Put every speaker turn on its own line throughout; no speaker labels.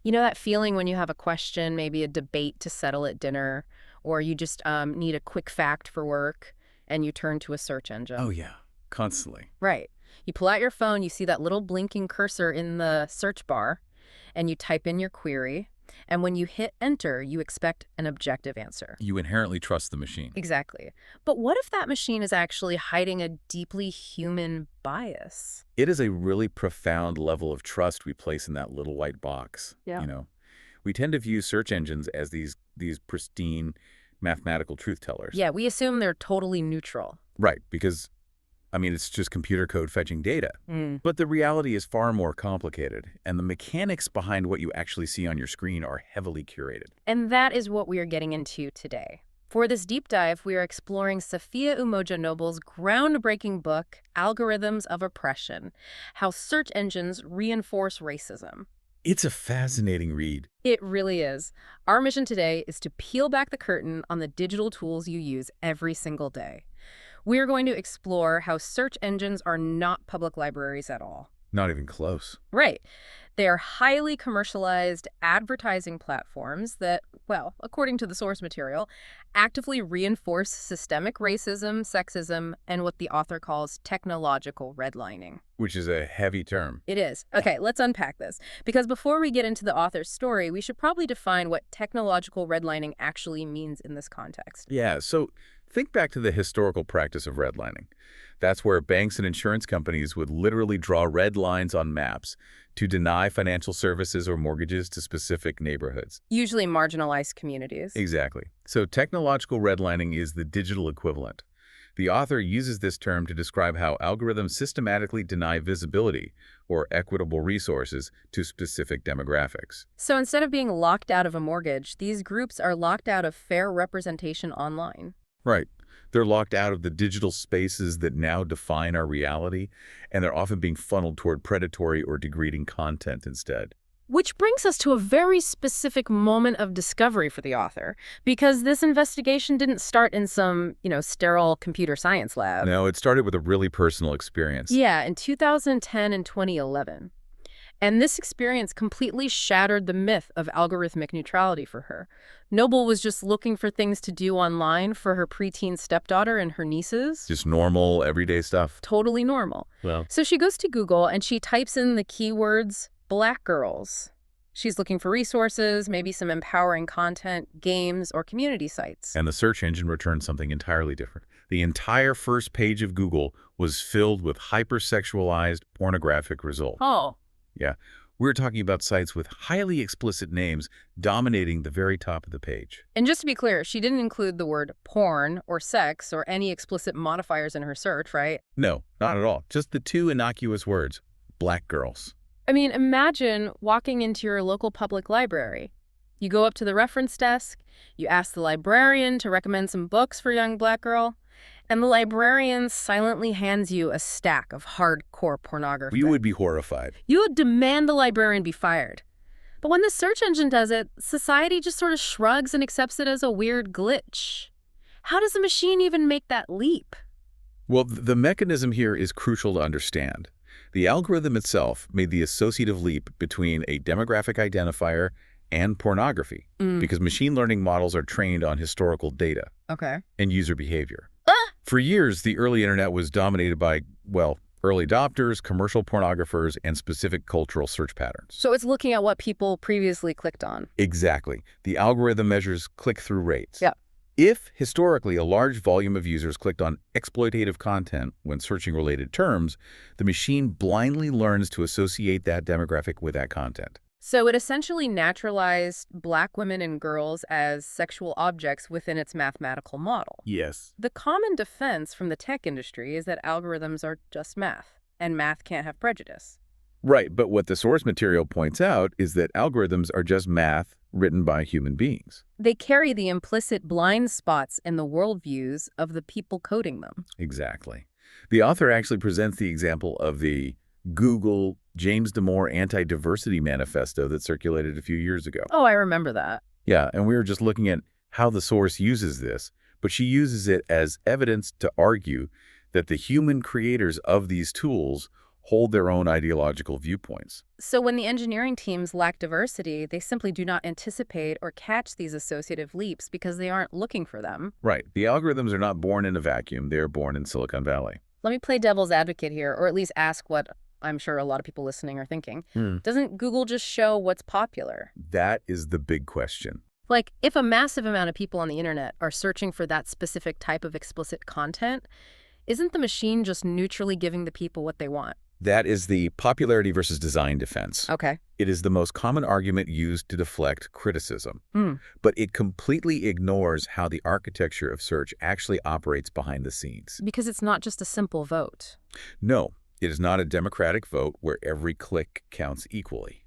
You know that feeling when you have a question, maybe a debate to settle at dinner, or you just need a quick fact for work, and you turn to a search
Oh,
engine?
yeah. Constantly.
Right. You pull out your phone, you see that little blinking cursor in the search bar, and you type in your query. And when you hit enter, you expect an objective answer.
You inherently trust the machine.
Exactly. But what if that machine is actually hiding a deeply human bias?
It is a really profound level of trust we place in that little white box.
Yeah.
We tend to view search engines as these pristine mathematical truth tellers.
Yeah, we assume they're totally neutral.
Right, because, I mean, it's just computer code fetching data.
Mm.
But the reality is far more complicated, and the mechanics behind what you actually see on your screen are heavily curated.
And that is what we are getting into today. For this deep dive, we are exploring Safiya Noble's groundbreaking book, Algorithms of Oppression: How Search Engines Reinforce Racism.
It's a fascinating read.
It really is. Our mission today is to peel back the curtain on the digital tools you use every single day. We are going to explore how search engines are not public libraries at all.
Not even close.
Right. They are highly commercialized advertising platforms that, well, according to the source material, actively reinforce systemic racism, sexism, and what the author calls technological redlining.
Which is a heavy term.
It is. Okay, let's unpack this. Because before we get into the author's story, we should probably define what technological redlining actually means in this context.
Yeah, so think back to the historical practice of redlining. That's where banks and insurance companies would literally draw red lines on maps to deny financial services or mortgages to specific neighborhoods.
Usually marginalized communities.
Exactly. So technological redlining is the digital equivalent. The author uses this term to describe how algorithms systematically deny visibility or equitable resources to specific demographics.
So instead of being locked out of a mortgage, these groups are locked out of fair representation online.
Right. They're locked out of the digital spaces that now define our reality, and they're often being funneled toward predatory or degrading content instead.
Which brings us to a very specific moment of discovery for the author, because this investigation didn't start in some, sterile computer science lab.
No, it started with a really personal experience.
Yeah, in 2010 and 2011. And this experience completely shattered the myth of algorithmic neutrality for her. Noble was just looking for things to do online for her preteen stepdaughter and her nieces.
Just normal, everyday stuff.
Totally normal.
Well,
So she goes to Google and she types in the keywords Black girls. She's looking for resources, maybe some empowering content, games, or community sites.
and the search engine returned something entirely different. The entire first page of Google was filled with hypersexualized pornographic results.
Oh.
Yeah, we're talking about sites with highly explicit names dominating the very top of the page.
And just to be clear, she didn't include the word porn or sex or any explicit modifiers in her search, right?
No, not at all. Just the two innocuous words, black girls.
I mean, imagine walking into your local public library. You go up to the reference desk, you ask the librarian to recommend some books for a young black girl, and the librarian silently hands you a stack of hardcore pornography.
We would be horrified.
You would demand the librarian be fired. But when the search engine does it, society just sort of shrugs and accepts it as a weird glitch. How does the machine even make that leap?
Well, the mechanism here is crucial to understand. The algorithm itself made the associative leap between a demographic identifier and pornography, because machine learning models are trained on historical data
Okay.
and user behavior. For years, the early internet was dominated by, well, early adopters, commercial pornographers, and specific cultural search patterns.
So it's looking at what people previously clicked on.
Exactly. The algorithm measures click-through rates.
Yeah.
If, historically, a large volume of users clicked on exploitative content when searching related terms, the machine blindly learns to associate that demographic with that content.
So it essentially naturalized black women and girls as sexual objects within its mathematical model.
Yes.
The common defense from the tech industry is that algorithms are just math, and math can't have prejudice.
Right, but what the source material points out is that algorithms are just math written by human beings.
They carry the implicit blind spots in the worldviews of the people coding them.
Exactly. The author actually presents the example of the Google James Damore Anti-Diversity Manifesto that circulated a few years ago.
Oh, I remember that.
Yeah, and we were just looking at how the source uses this, but she uses it as evidence to argue that the human creators of these tools hold their own ideological viewpoints.
So when the engineering teams lack diversity, they simply do not anticipate or catch these associative leaps because they aren't looking for them.
Right. The algorithms are not born in a vacuum. They are born in Silicon Valley.
Let me play devil's advocate here, or at least ask what I'm sure a lot of people listening are thinking. Doesn't Google just show what's popular?
That is the big question.
Like, if a massive amount of people on the internet are searching for that specific type of explicit content, isn't the machine just neutrally giving the people what they want?
That is the popularity versus design defense.
Okay.
It is the most common argument used to deflect criticism, but it completely ignores how the architecture of search actually operates behind the scenes.
Because it's not just a simple vote.
No, it is not a democratic vote where every click counts equally.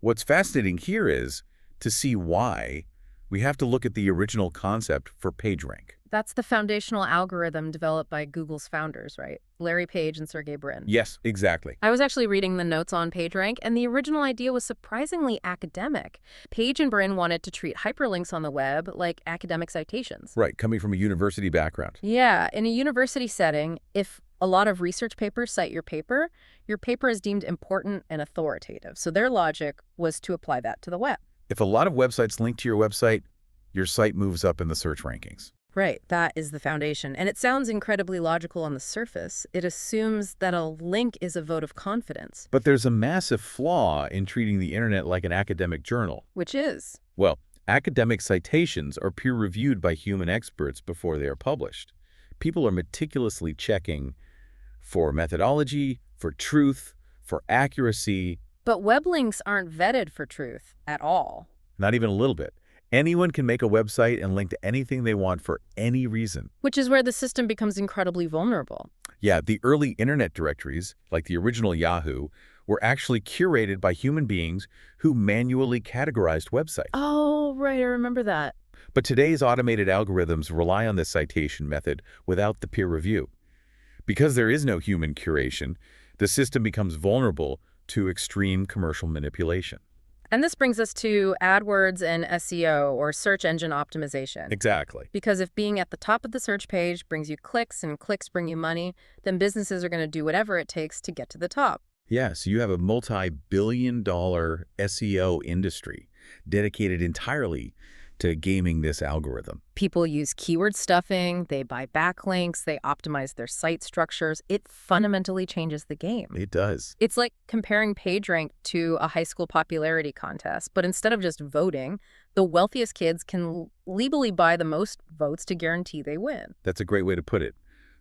What's fascinating here is to see why we have to look at the original concept for PageRank.
That's the foundational algorithm developed by Google's founders, right? Larry Page and Sergey Brin.
Yes, exactly.
I was actually reading the notes on PageRank, and the original idea was surprisingly academic. Page and Brin wanted to treat hyperlinks on the web like academic citations.
Right, coming from a university background.
Yeah, in a university setting, if a lot of research papers cite your paper is deemed important and authoritative. So their logic was to apply that to the web.
If a lot of websites link to your site moves up in the search rankings.
Right, that is the foundation. And it sounds incredibly logical on the surface. It assumes that a link is a vote of confidence.
But there's a massive flaw in treating the internet like an academic journal.
Which is?
Well, academic citations are peer-reviewed by human experts before they are published. People are meticulously checking for methodology, for truth, for accuracy.
But web links aren't vetted for truth at all.
Not even a little bit. Anyone can make a website and link to anything they want for any reason.
Which is where the system becomes incredibly vulnerable.
Yeah, the early internet directories, like the original Yahoo, were actually curated by human beings who manually categorized websites.
Oh, right, I remember that.
But today's automated algorithms rely on this citation method without the peer review. Because there is no human curation, the system becomes vulnerable to extreme commercial manipulation.
And this brings us to AdWords and SEO, or search engine optimization.
Exactly.
Because if being at the top of the search page brings you clicks and clicks bring you money, then businesses are going to do whatever it takes to get to the top.
Yeah, so you have a multi-billion-dollar SEO industry dedicated entirely to gaming this algorithm.
People use keyword stuffing, they buy backlinks, they optimize their site structures. It fundamentally changes the game.
It does.
It's like comparing PageRank to a high school popularity contest, but instead of just voting, the wealthiest kids can legally buy the most votes to guarantee they win.
That's a great way to put it.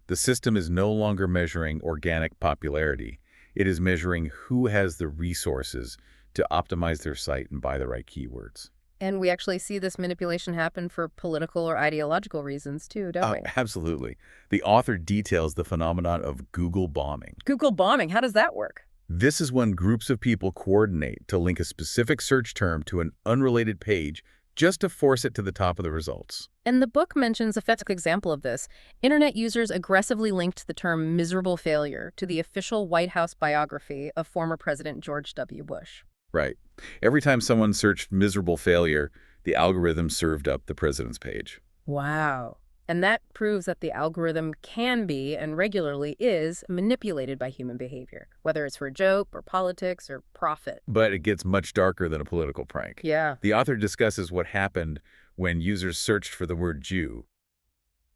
The system is no longer measuring organic popularity. It is measuring who has the resources to optimize their site and buy the right keywords.
And we actually see this manipulation happen for political or ideological reasons too, don't we?
Absolutely. The author details the phenomenon of Google bombing.
Google bombing, how does that work?
This is when groups of people coordinate to link a specific search term to an unrelated page just to force it to the top of the results.
And the book mentions a fantastic example of this. Internet users aggressively linked the term miserable failure to the official White House biography of former President George W. Bush.
Right. Every time someone searched miserable failure, the algorithm served up the president's page.
Wow. And that proves that the algorithm can be, and regularly is, manipulated by human behavior, whether it's for a joke or politics or profit.
But it gets much darker than a political prank.
Yeah.
The author discusses what happened when users searched for the word Jew.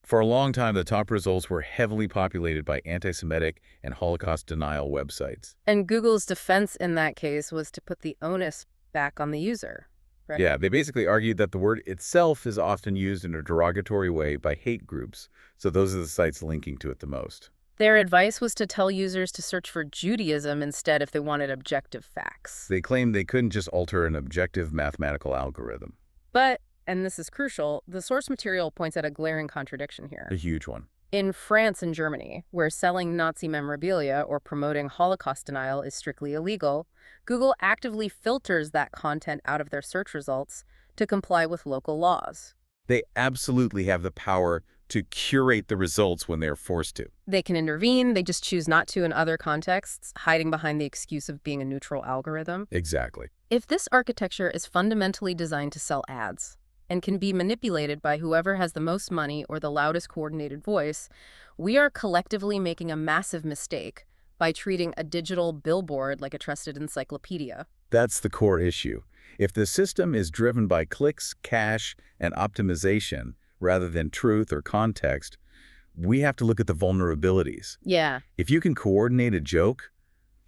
For a long time, the top results were heavily populated by anti-Semitic and Holocaust denial websites.
And Google's defense in that case was to put the onus back on the user. Right?
Yeah, they basically argued that the word itself is often used in a derogatory way by hate groups, so those are the sites linking to it the most.
Their advice was to tell users to search for Judaism instead if they wanted objective facts.
They claimed they couldn't just alter an objective mathematical algorithm.
But, and this is crucial, the source material points out a glaring contradiction here.
A huge one.
In France and Germany, where selling Nazi memorabilia or promoting Holocaust denial is strictly illegal, Google actively filters that content out of their search results to comply with local laws.
They absolutely have the power to curate the results when they're forced to.
They can intervene, they just choose not to in other contexts, hiding behind the excuse of being a neutral algorithm.
Exactly.
If this architecture is fundamentally designed to sell ads, and can be manipulated by whoever has the most money or the loudest coordinated voice, we are collectively making a massive mistake by treating a digital billboard like a trusted encyclopedia.
That's the core issue. If the system is driven by clicks, cache, and optimization rather than truth or context, we have to look at the vulnerabilities.
Yeah.
If you can coordinate a joke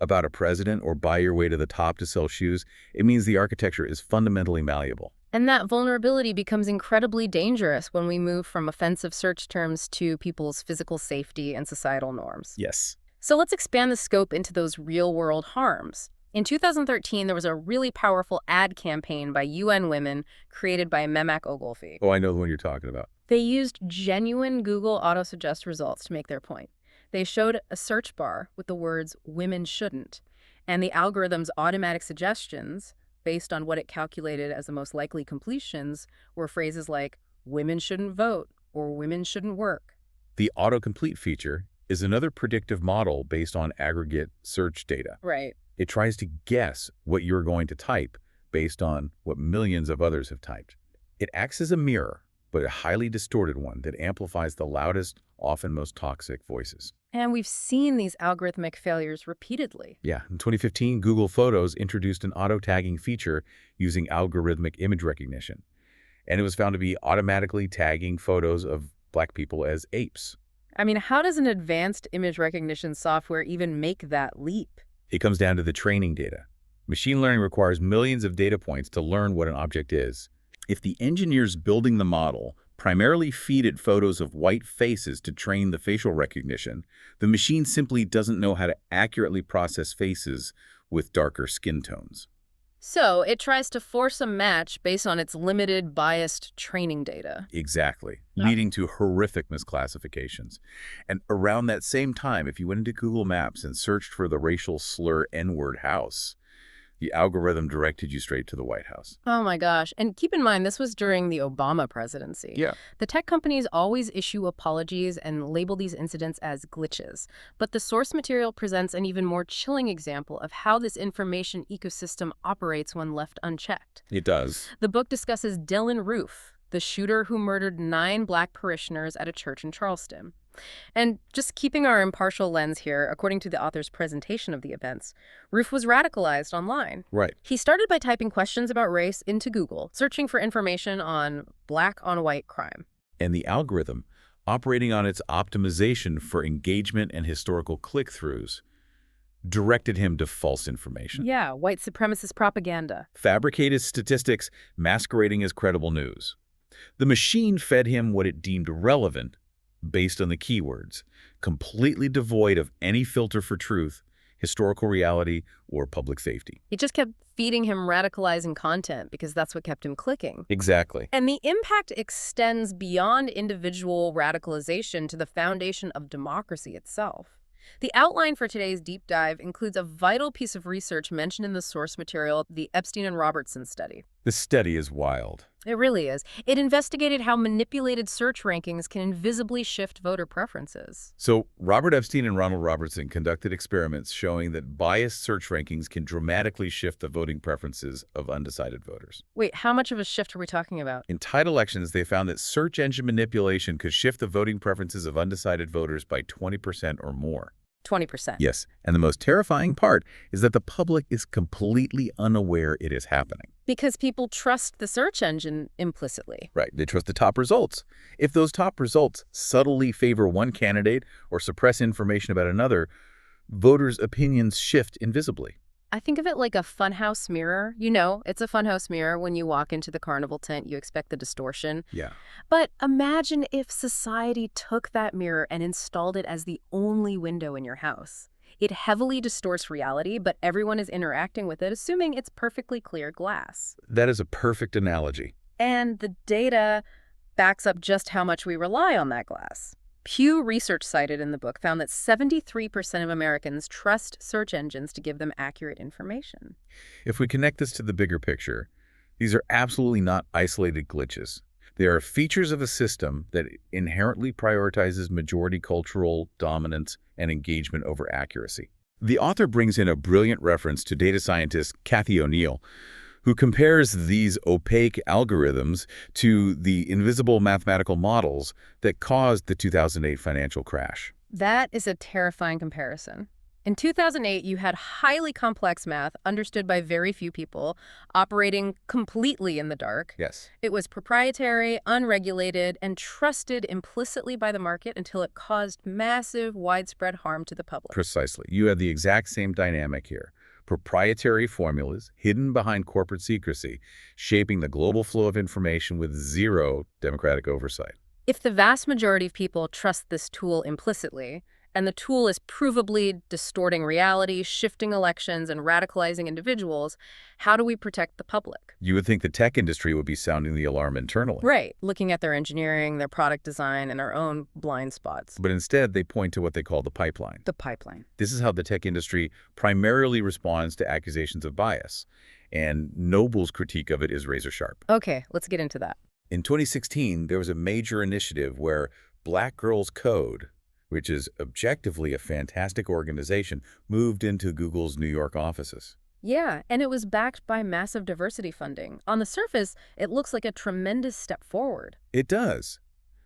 about a president or buy your way to the top to sell shoes, it means the architecture is fundamentally malleable.
And that vulnerability becomes incredibly dangerous when we move from offensive search terms to people's physical safety and societal norms.
Yes.
So let's expand the scope into those real-world harms. In 2013, there was a really powerful ad campaign by UN Women created by Mehmet Ogilvy.
Oh, I know the one you're talking about.
They used genuine Google auto-suggest results to make their point. They showed a search bar with the words "women shouldn't," and the algorithm's automatic suggestions, based on what it calculated as the most likely completions, were phrases like "women shouldn't vote" or "women shouldn't work."
The autocomplete feature is another predictive model based on aggregate search data.
Right.
It tries to guess what you're going to type based on what millions of others have typed. It acts as a mirror, but a highly distorted one that amplifies the loudest, often most toxic voices.
And we've seen these algorithmic failures repeatedly.
Yeah, in 2015, Google Photos introduced an auto-tagging feature using algorithmic image recognition. And it was found to be automatically tagging photos of Black people as apes.
I mean, how does an advanced image recognition software even make that leap?
It comes down to the training data. Machine learning requires millions of data points to learn what an object is. If the engineers building the model primarily feed it photos of white faces to train the facial recognition, the machine simply doesn't know how to accurately process faces with darker skin tones.
So it tries to force a match based on its limited, biased training data.
Exactly, leading to horrific misclassifications. And around that same time, if you went into Google Maps and searched for the racial slur N-word house, the algorithm directed you straight to the White House.
Oh my gosh. And keep in mind, this was during the Obama presidency.
Yeah.
The tech companies always issue apologies and label these incidents as glitches. But the source material presents an even more chilling example of how this information ecosystem operates when left unchecked.
It does.
The book discusses Dylan Roof, the shooter who murdered 9 Black parishioners at a church in Charleston. And just keeping our impartial lens here, according to the author's presentation of the events, Roof was radicalized online.
Right.
He started by typing questions about race into Google, searching for information on Black-on-white crime.
And the algorithm, operating on its optimization for engagement and historical click-throughs, directed him to false information.
Yeah, white supremacist propaganda.
Fabricated statistics masquerading as credible news. The machine fed him what it deemed relevant based on the keywords, completely devoid of any filter for truth, historical reality, or public safety.
It just kept feeding him radicalizing content because that's what kept him clicking.
Exactly.
And the impact extends beyond individual radicalization to the foundation of democracy itself. The outline for today's deep dive includes a vital piece of research mentioned in the source material, the Epstein and Robertson study.
The study is wild.
It really is. It investigated how manipulated search rankings can invisibly shift voter preferences.
So, Robert Epstein and Ronald Robertson conducted experiments showing that biased search rankings can dramatically shift the voting preferences of undecided voters.
Wait, how much of a shift are we talking about?
In tight elections, they found that search engine manipulation could shift the voting preferences of undecided voters by 20% or more.
20%.
Yes, and the most terrifying part is that the public is completely unaware it is happening.
Because people trust the search engine implicitly.
Right, they trust the top results. If those top results subtly favor one candidate or suppress information about another, voters' opinions shift invisibly.
I think of it like a funhouse mirror. You know, it's a funhouse mirror. When you walk into the carnival tent, you expect the distortion.
Yeah.
But imagine if society took that mirror and installed it as the only window in your house. It heavily distorts reality, but everyone is interacting with it, assuming it's perfectly clear glass.
That is a perfect analogy.
And the data backs up just how much we rely on that glass. Pew Research cited in the book found that 73% of Americans trust search engines to give them accurate information.
If we connect this to the bigger picture, these are absolutely not isolated glitches. They are features of a system that inherently prioritizes majority cultural dominance and engagement over accuracy. The author brings in a brilliant reference to data scientist Cathy O'Neill, who compares these opaque algorithms to the invisible mathematical models that caused the 2008 financial crash.
That is a terrifying comparison. In 2008, you had highly complex math understood by very few people, operating completely in the dark.
Yes.
It was proprietary, unregulated, and trusted implicitly by the market until it caused massive, widespread harm to the public.
Precisely. You have the exact same dynamic here. Proprietary formulas hidden behind corporate secrecy, shaping the global flow of information with zero democratic oversight.
If the vast majority of people trust this tool implicitly, and the tool is provably distorting reality, shifting elections, and radicalizing individuals, how do we protect the public?
You would think the tech industry would be sounding the alarm internally.
Right, looking at their engineering, their product design, and our own blind spots.
But instead, they point to what they call the pipeline.
The pipeline.
This is how the tech industry primarily responds to accusations of bias, and Noble's critique of it is razor sharp.
Okay, let's get into that.
In 2016, there was a major initiative where Black Girls Code, which is objectively a fantastic organization, moved into Google's New York offices.
Yeah, and it was backed by massive diversity funding. On the surface, it looks like a tremendous step forward.
It does.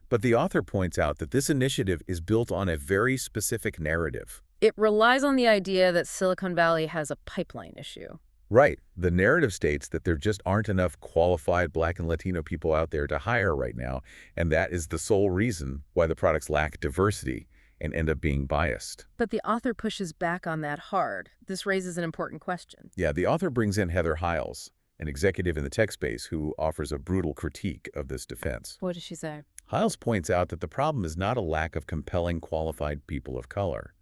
But the author points out that this initiative is built on a very specific narrative.
It relies on the idea that Silicon Valley has a pipeline issue.
Right. The narrative states that there just aren't enough qualified Black and Latino people out there to hire right now, and that is the sole reason why the products lack diversity and end up being biased.
But the author pushes back on that hard. This raises an important question.
Yeah, the author brings in Heather Hiles, an executive in the tech space who offers a brutal critique of this defense.
What does she say?
Hiles points out that the problem is not a lack of compelling qualified people of color.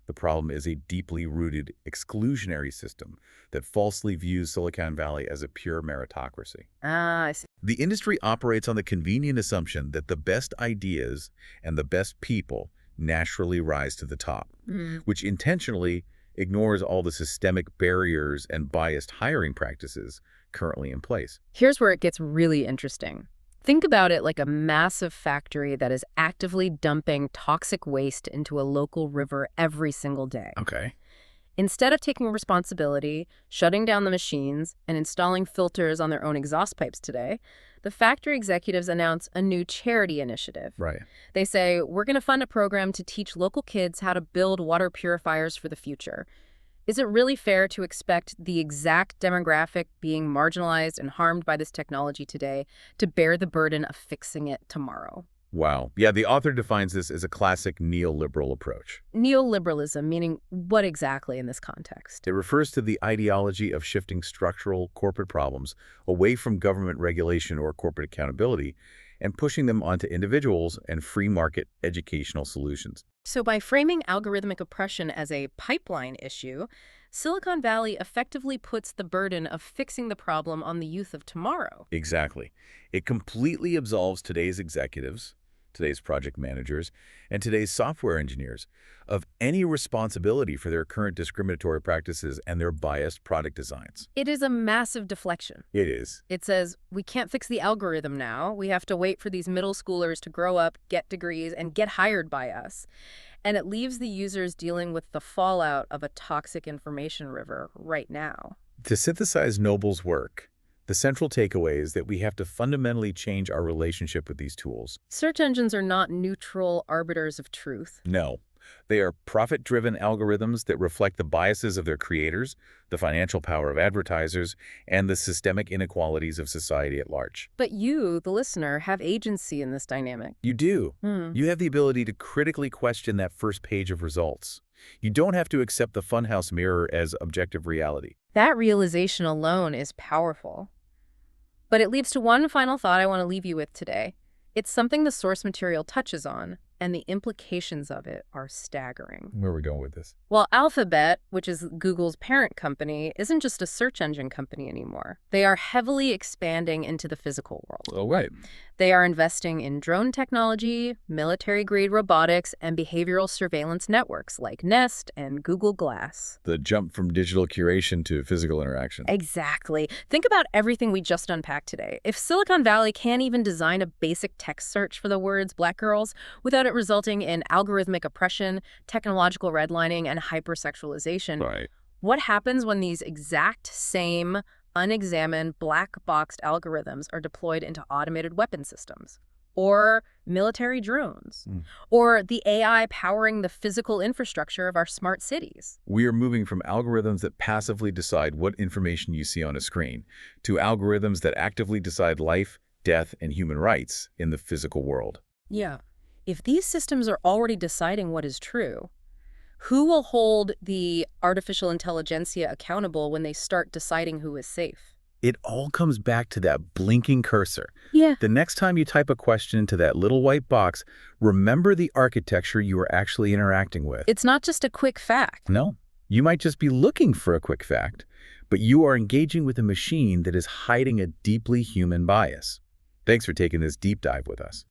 The problem is a deeply rooted exclusionary system that falsely views Silicon Valley as a pure meritocracy.
Ah, I see.
The industry operates on the convenient assumption that the best ideas and the best people naturally rise to the top, which intentionally ignores all the systemic barriers and biased hiring practices currently in place.
Here's where it gets really interesting. Think about it like a massive factory that is actively dumping toxic waste into a local river every single day.
Okay.
Instead of taking responsibility, shutting down the machines, and installing filters on their own exhaust pipes today, the factory executives announce a new charity initiative.
Right.
They say, we're going to fund a program to teach local kids how to build water purifiers for the future. Is it really fair to expect the exact demographic being marginalized and harmed by this technology today to bear the burden of fixing it tomorrow?
Wow. Yeah, the author defines this as a classic neoliberal approach.
Neoliberalism, meaning what exactly in this context?
It refers to the ideology of shifting structural corporate problems away from government regulation or corporate accountability and pushing them onto individuals and free market educational solutions.
So by framing algorithmic oppression as a pipeline issue, Silicon Valley effectively puts the burden of fixing the problem on the youth of tomorrow.
Exactly. It completely absolves today's executives, today's project managers, and today's software engineers of any responsibility for their current discriminatory practices and their biased product designs.
It is a massive deflection.
It is.
It says, we can't fix the algorithm now. We have to wait for these middle schoolers to grow up, get degrees, and get hired by us. And it leaves the users dealing with the fallout of a toxic information river right now.
To synthesize Noble's work, the central takeaway is that we have to fundamentally change our relationship with these tools.
Search engines are not neutral arbiters of truth.
No. They are profit-driven algorithms that reflect the biases of their creators, the financial power of advertisers, and the systemic inequalities of society at large.
But you, the listener, have agency in this dynamic.
You do. You have the ability to critically question that first page of results. You don't have to accept the funhouse mirror as objective reality.
That realization alone is powerful. But it leads to one final thought I want to leave you with today. It's something the source material touches on, and the implications of it are staggering.
Where are we going with this?
Well, Alphabet, which is Google's parent company, isn't just a search engine company anymore. They are heavily expanding into the physical world.
Oh, right.
They are investing in drone technology, military-grade robotics, and behavioral surveillance networks like Nest and Google Glass.
The jump from digital curation to physical interaction.
Exactly. Think about everything we just unpacked today. If Silicon Valley can't even design a basic text search for the words Black girls without it resulting in algorithmic oppression, technological redlining, and hypersexualization,
Right.
what happens when these exact same unexamined black-boxed algorithms are deployed into automated weapon systems? or military drones, or the AI powering the physical infrastructure of our smart cities.
We are moving from algorithms that passively decide what information you see on a screen to algorithms that actively decide life, death, and human rights in the physical world.
Yeah. If these systems are already deciding what is true, who will hold the artificial intelligentsia accountable when they start deciding who is safe?
It all comes back to that blinking cursor.
Yeah.
The next time you type a question into that little white box, remember the architecture you are actually interacting with.
It's not just a quick fact.
No, you might just be looking for a quick fact, but you are engaging with a machine that is hiding a deeply human bias. Thanks for taking this deep dive with us.